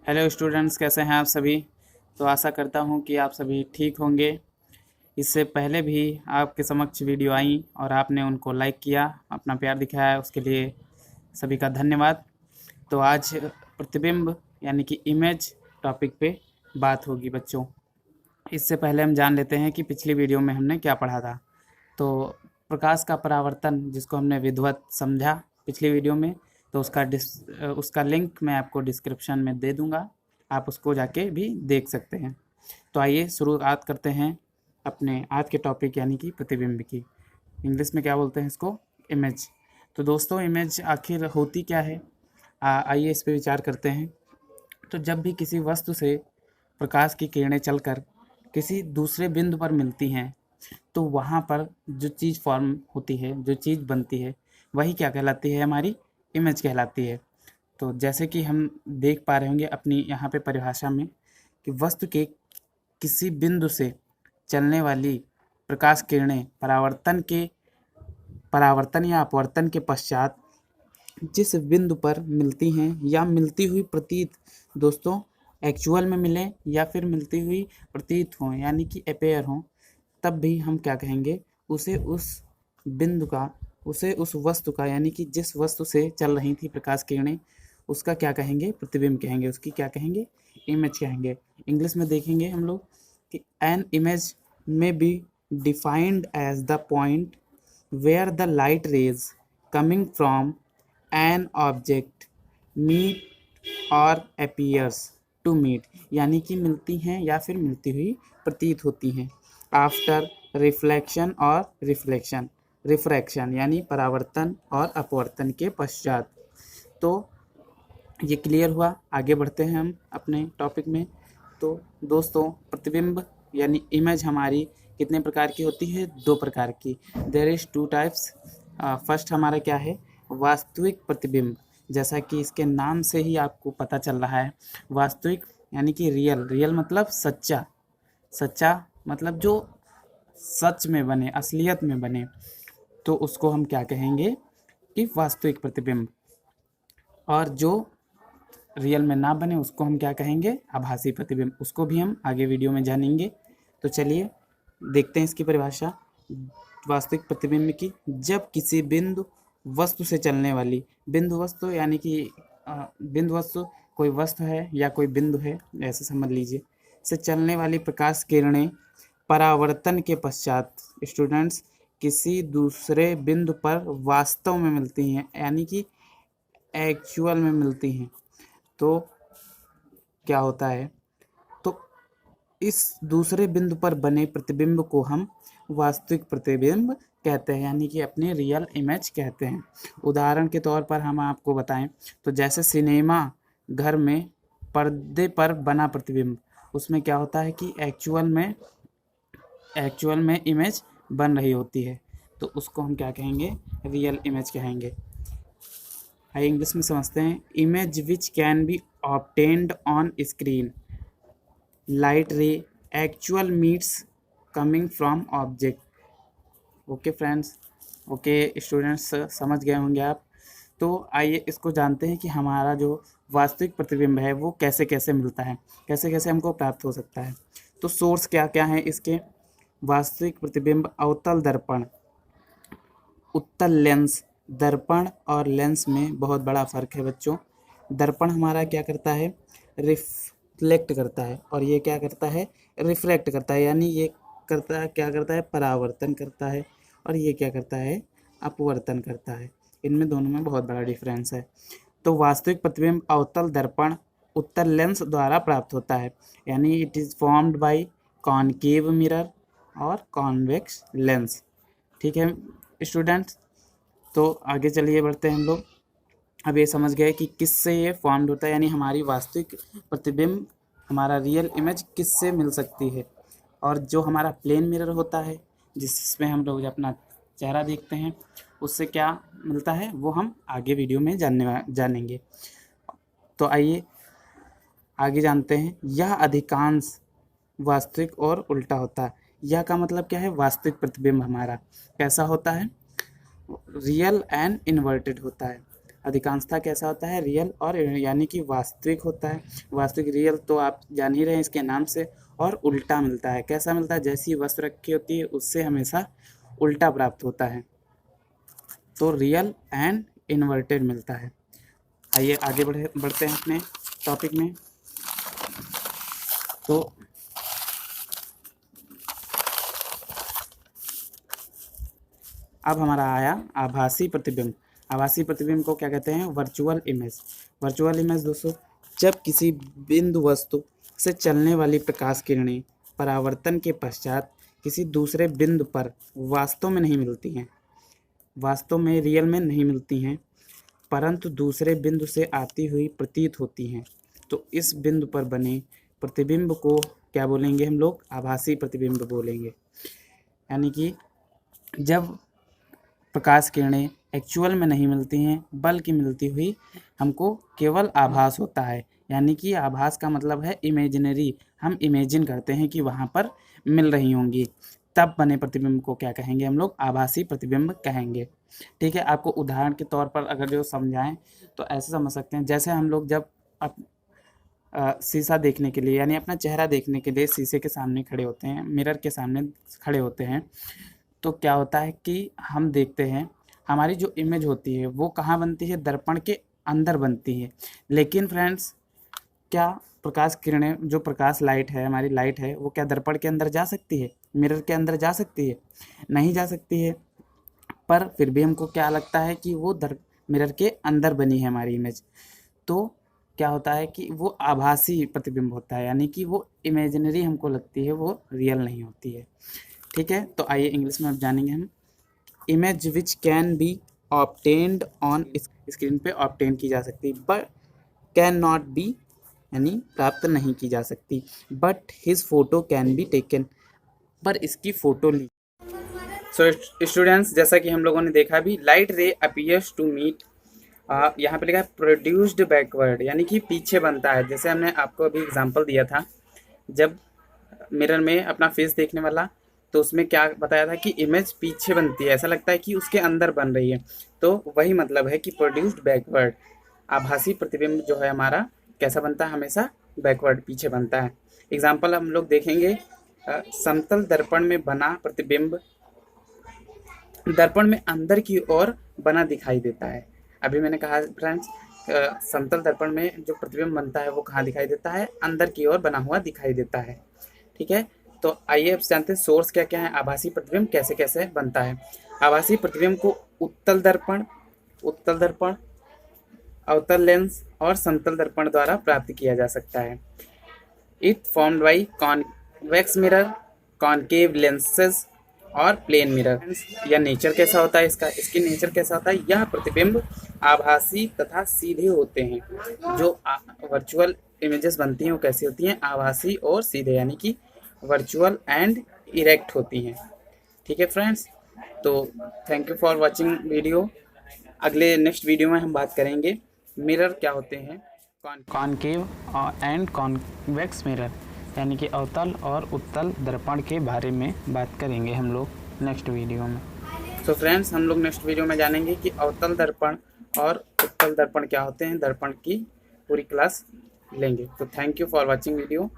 Hello students, कैसे हैं आप सभी। तो आशा करता हूं कि आप सभी ठीक होंगे। इससे पहले भी आपके समक्ष वीडियो आई और आपने उनको लाइक किया, अपना प्यार दिखाया, उसके लिए सभी का धन्यवाद। तो आज प्रतिबिंब यानी कि इमेज टॉपिक पे बात होगी बच्चों। इससे पहले हम जान लेते हैं कि पिछली वीडियो में हमने क्या पढ़ा था। तो प्रकाश का परावर्तन, जिसको हमने विधिवत समझा पिछली वीडियो में, तो उसका लिंक मैं आपको डिस्क्रिप्शन में दे दूंगा, आप उसको जाके भी देख सकते हैं। तो आइए शुरुआत करते हैं अपने आज के टॉपिक यानी कि प्रतिबिंब की। इंग्लिश में क्या बोलते हैं इसको? इमेज। तो दोस्तों, इमेज आखिर होती क्या है, आइए इस पर विचार करते हैं। तो जब भी किसी वस्तु से प्रकाश की किरणें चलकर किसी दूसरे बिंदु पर मिलती हैं, तो वहाँ पर जो चीज़ फॉर्म होती है, जो चीज़ बनती है, वही क्या कहलाती है? हमारी इमेज कहलाती है। तो जैसे कि हम देख पा रहे होंगे अपनी यहाँ पे परिभाषा में कि वस्तु के किसी बिंदु से चलने वाली प्रकाश किरणें परावर्तन या अपवर्तन के पश्चात जिस बिंदु पर मिलती हैं या मिलती हुई प्रतीत, दोस्तों एक्चुअल में मिलें या फिर मिलती हुई प्रतीत हों यानी कि अपेयर हों, तब भी हम क्या कहेंगे? उसे उस बिंदु का, उसे उस वस्तु का, यानी कि जिस वस्तु से चल रही थी प्रकाश किरणें, उसका क्या कहेंगे? प्रतिबिंब कहेंगे। उसकी क्या कहेंगे? इमेज कहेंगे। इंग्लिश में देखेंगे हम लोग कि एन इमेज में be defined as the point where the light rays coming from an object meet और appears टू मीट, यानी कि मिलती हैं या फिर मिलती हुई प्रतीत होती हैं आफ्टर रिफ्लेक्शन और रिफ्रैक्शन यानी परावर्तन और अपवर्तन के पश्चात। तो ये क्लियर हुआ। आगे बढ़ते हैं हम अपने टॉपिक में। तो दोस्तों, प्रतिबिंब यानी इमेज हमारी कितने प्रकार की होती है? 2 प्रकार की। There is 2 types. फर्स्ट हमारा क्या है? वास्तविक प्रतिबिंब। जैसा कि इसके नाम से ही आपको पता चल रहा है, वास्तविक यानी कि रियल मतलब सच्चा मतलब जो सच में बने, असलियत में बने, तो उसको हम क्या कहेंगे? कि वास्तविक प्रतिबिंब। और जो रियल में ना बने उसको हम क्या कहेंगे? आभासी प्रतिबिंब। उसको भी हम आगे वीडियो में जानेंगे। तो चलिए देखते हैं इसकी परिभाषा वास्तविक प्रतिबिंब की। जब किसी बिंदु वस्तु से चलने वाली, बिंदु वस्तु यानी कि बिंदु वस्तु कोई वस्तु है या कोई बिंदु है, ऐसे समझ लीजिए, से चलने वाली प्रकाश किरणें परावर्तन के पश्चात स्टूडेंट्स किसी दूसरे बिंदु पर वास्तव में मिलती हैं, यानी कि एक्चुअल में मिलती हैं, तो क्या होता है? तो इस दूसरे बिंदु पर बने प्रतिबिंब को हम वास्तविक प्रतिबिंब कहते हैं, यानी कि अपने रियल इमेज कहते हैं। उदाहरण के तौर पर हम आपको बताएं तो जैसे सिनेमा घर में पर्दे पर बना प्रतिबिंब, उसमें क्या होता है कि एक्चुअल में इमेज बन रही होती है, तो उसको हम क्या कहेंगे? रियल इमेज कहेंगे। आइए इंग्लिश में समझते हैं। Image which can be obtained on screen light रे actual meets coming from object. Okay friends, okay students, समझ गए होंगे आप। तो आइए इसको जानते हैं कि हमारा जो वास्तविक प्रतिबिंब है वो कैसे कैसे मिलता है, कैसे कैसे हमको प्राप्त हो सकता है। तो सोर्स क्या क्या है इसके? वास्तविक प्रतिबिंब अवतल दर्पण, उत्तल लेंस। दर्पण और लेंस में बहुत बड़ा फ़र्क है बच्चों। दर्पण हमारा क्या करता है? रिफ्लेक्ट करता है, और ये क्या करता है? रिफ्रैक्ट करता है, यानी ये करता है, क्या करता है? परावर्तन करता है, और ये क्या करता है? अपवर्तन करता है। इनमें दोनों में बहुत बड़ा डिफरेंस है। तो वास्तविक प्रतिबिंब अवतल दर्पण उत्तल लेंस द्वारा प्राप्त होता है, यानी it is formed by concave mirror और कॉन्वेक्स लेंस। ठीक है स्टूडेंट्स, तो आगे चलिए बढ़ते हैं हम लोग। अब ये समझ गए कि किससे ये फॉर्म्ड होता है, यानी हमारी वास्तविक प्रतिबिंब, हमारा रियल इमेज किससे मिल सकती है। और जो हमारा प्लेन मिरर होता है, जिसमें हम लोग अपना चेहरा देखते हैं, उससे क्या मिलता है वो हम आगे वीडियो में जानेंगे। तो आइए आगे जानते हैं। यह अधिकांश वास्तविक और उल्टा होता है। यह का मतलब क्या है? वास्तविक प्रतिबिंब हमारा कैसा होता है? रियल एंड इन्वर्टेड होता है। अधिकांशतः कैसा होता है, रियल और यानी कि वास्तविक होता है। वास्तविक रियल तो आप जान ही रहे हैं इसके नाम से, और उल्टा मिलता है। कैसा मिलता है, जैसी वस्तु रखी होती है उससे हमेशा उल्टा प्राप्त होता है, तो रियल एंड इन्वर्टेड मिलता है। आइए आगे बढ़ते हैं अपने टॉपिक में। तो अब हमारा आया आभासी प्रतिबिंब। आभासी प्रतिबिंब को क्या कहते हैं, वर्चुअल इमेज। वर्चुअल इमेज दोस्तों, जब किसी बिंदु वस्तु से चलने वाली प्रकाश किरणें परावर्तन के पश्चात किसी दूसरे बिंदु पर वास्तव में नहीं मिलती हैं, वास्तव में रियल में नहीं मिलती हैं, परंतु दूसरे बिंदु से आती हुई प्रतीत होती हैं, तो इस बिंदु पर बने प्रतिबिंब को क्या बोलेंगे हम लोग, आभासी प्रतिबिंब बोलेंगे। यानी कि जब प्रकाश किरणें एक्चुअल में नहीं मिलती हैं बल्कि मिलती हुई हमको केवल आभास होता है, यानी कि आभास का मतलब है इमेजिनरी, हम इमेजिन करते हैं कि वहाँ पर मिल रही होंगी, तब बने प्रतिबिंब को क्या कहेंगे हम लोग, आभासी प्रतिबिंब कहेंगे। ठीक है, आपको उदाहरण के तौर पर अगर जो समझाएं तो ऐसे समझ सकते हैं, जैसे हम लोग जब शीशा देखने के लिए यानी अपना चेहरा देखने के लिए शीशे के सामने खड़े होते हैं, मिरर के सामने खड़े होते हैं, तो क्या होता है कि हम देखते हैं हमारी जो इमेज होती है वो कहाँ बनती है, दर्पण के अंदर बनती है। लेकिन फ्रेंड्स, क्या प्रकाश किरणें, जो प्रकाश लाइट है, हमारी लाइट है, वो क्या दर्पण के अंदर जा सकती है, मिरर के अंदर जा सकती है, नहीं जा सकती है। पर फिर भी हमको क्या लगता है कि वो मिरर के अंदर बनी है हमारी इमेज। तो क्या होता है कि वो आभासी प्रतिबिंब होता है, यानी कि वो इमेजिनरी हमको लगती है, वो रियल नहीं होती है। ठीक है, तो आइए इंग्लिश में अब जानेंगे हम। Image which can be obtained on screen पे ऑब्टेन की जा सकती, बट कैन नॉट बी यानी प्राप्त नहीं की जा सकती, but his photo can be taken, पर इसकी फ़ोटो ली। सो स्टूडेंट्स, जैसा कि हम लोगों ने देखा भी, लाइट रे अपीयर्स टू मीट, यहाँ पे लिखा है प्रोड्यूस्ड बैकवर्ड, यानी कि पीछे बनता है। जैसे हमने आपको अभी एग्जांपल दिया था, जब मिरर में अपना फेस देखने वाला, तो उसमें क्या बताया था कि इमेज पीछे बनती है, ऐसा लगता है कि उसके अंदर बन रही है। तो वही मतलब है कि प्रोड्यूस्ड बैकवर्ड, आभासी प्रतिबिंब जो है हमारा कैसा बनता है, हमेशा बैकवर्ड, पीछे बनता है। एग्जाम्पल हम लोग देखेंगे, समतल दर्पण में बना प्रतिबिंब दर्पण में अंदर की ओर बना दिखाई देता है। अभी मैंने कहा फ्रेंड्स, समतल दर्पण में जो प्रतिबिंब बनता है वो कहाँ दिखाई देता है, अंदर की ओर बना हुआ दिखाई देता है। ठीक है, तो आइए अब जानते हैं सोर्स क्या क्या है, आभासी प्रतिबिंब कैसे कैसे बनता है। आभासी प्रतिबिंब को उत्तल दर्पण, अवतल लेंस और समतल दर्पण द्वारा प्राप्त किया जा सकता है। It formed by convex mirror, concave lenses और प्लेन मिरर। यह नेचर कैसा होता है इसका, इसकी नेचर कैसा होता है, यह प्रतिबिंब आभासी तथा सीधे होते हैं। जो वर्चुअल इमेजेस बनती हैं वो कैसी होती हैं, आभासी और सीधे, यानी कि वर्चुअल एंड इरेक्ट होती हैं। ठीक है फ्रेंड्स, तो thank you for watching video. अगले नेक्स्ट वीडियो में हम बात करेंगे मिरर क्या होते हैं, कॉनकेव एंड कॉन्वेक्स मिरर, यानी कि अवतल और उत्तल दर्पण के बारे में बात करेंगे हम लोग नेक्स्ट वीडियो में। तो फ्रेंड्स, हम लोग नेक्स्ट वीडियो में जानेंगे कि अवतल दर्पण और उत्तल दर्पण क्या होते हैं, दर्पण की पूरी क्लास लेंगे। तो thank you for watching video.